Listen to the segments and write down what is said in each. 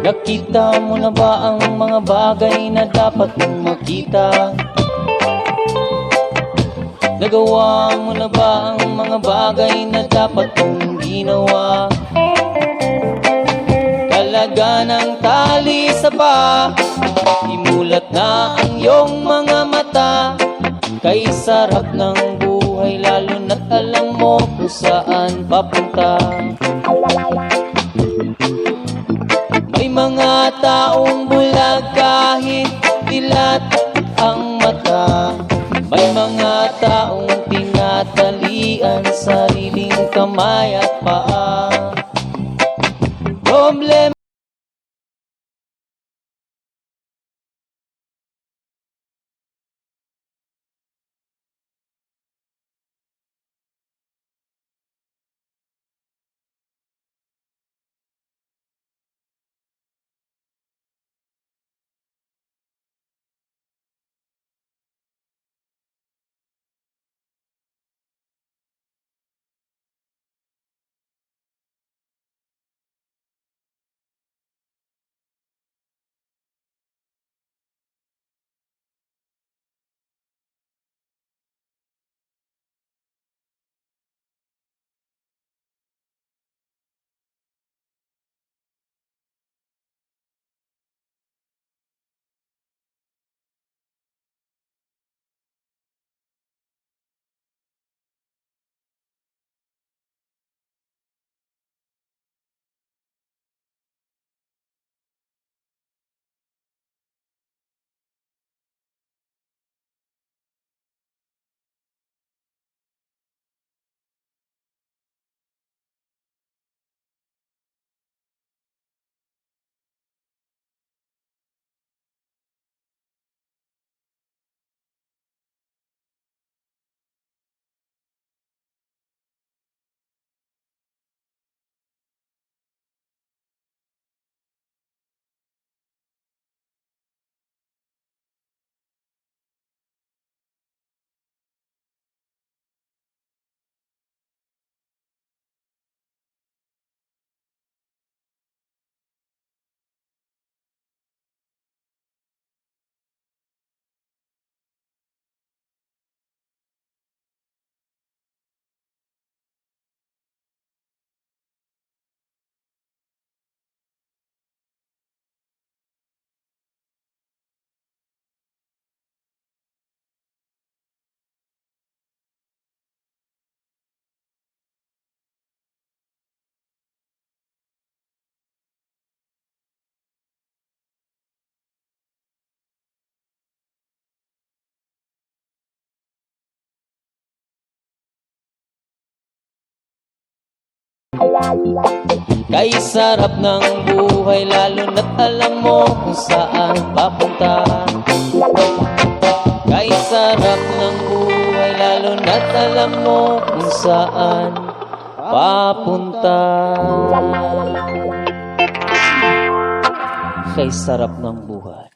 Nakita mo na ba ang mga bagay na dapat mong makita? Nagawa mo na ba ang mga bagay na dapat mong ginawa? Talaga ng tali sa ba, imulat na ang iyong mga mata. Kay sarap ng buhay lalo na't alam mo kung saan papunta. May mga taong bulag kahit dilat ang mata. May mga taong tinatalian sariling kamay at paa. Problema kay sarap ng buhay lalo na't alam mo kung saan papunta. Kay sarap ng buhay lalo na't alam mo kung saan papunta. Kay sarap ng buhay.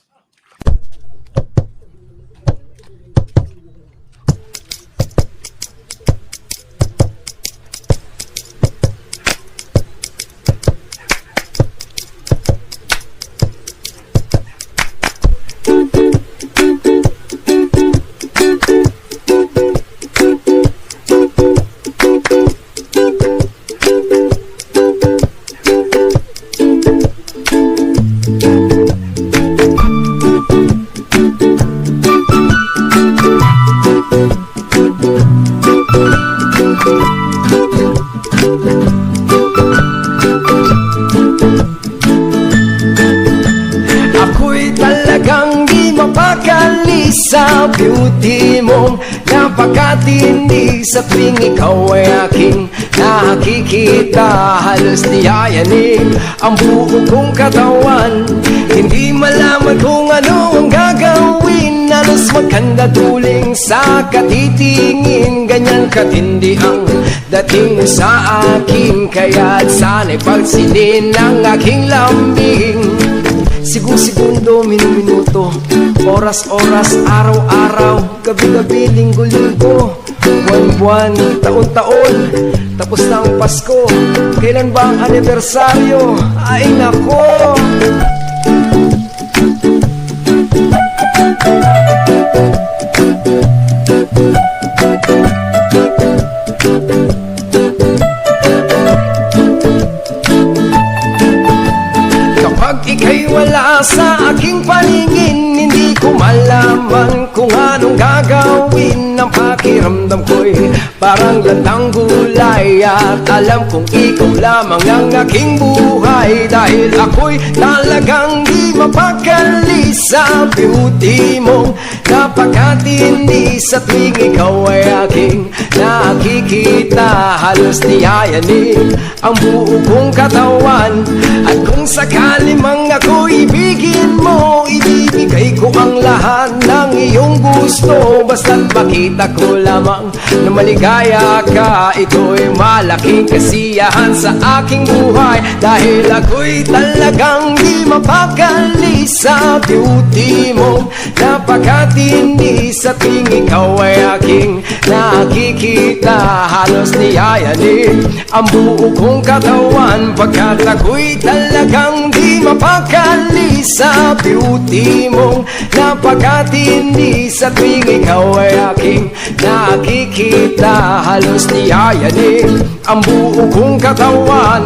Ako'y talagang di mapakali sa beauty mong napakatindi. Sa tuwing ikaw ay aking nakikita, halos niyayanig ang buo kong katawan. Hindi malaman kung ano ang gagawin, halos magkanda tuling sa katitingin. Ganyan katindi ang dating mo sa akin, kaya't sana'y pagsinin ang aking lambing. Segundo, minuto, oras, araw-araw, gabi-gabi, linggo-linggo, buwan-buwan, taon-taon. Tapos na ang Pasko, kailan ba ang anibersaryo? Ay nako. Kapag ika'y wala sa aking paningin, hindi ko malaman kung anong gagawin. Ang pakiramdam ko'y parang latang gulay, at alam kong ikaw lamang ang aking buhay. Dahil ako'y talagang di mapakali sa beauty mo, napakatindi sa tuwing ikaw ay aking nakikita. Halos niyayanig ang buo kong katawan, at kung sakali mang ako ibigin mo, ibibigay ko ang lahat ng iyong gusto. Basta't makita ko lamang na maligaya ka, ito'y malaking kasiyahan sa aking buhay. Dahil ako'y talagang di mapakali sa beauty mo, napakatindi sa tuwing ikaw ay aking nakikita. Halos niyayanig ang buo kong katawan, pagkat ako'y talagang di mapakali sa beauty mo, napakatindi sa tuwing ikaw ay aking nakikita. Halos niyayanig ang buo kong katawan.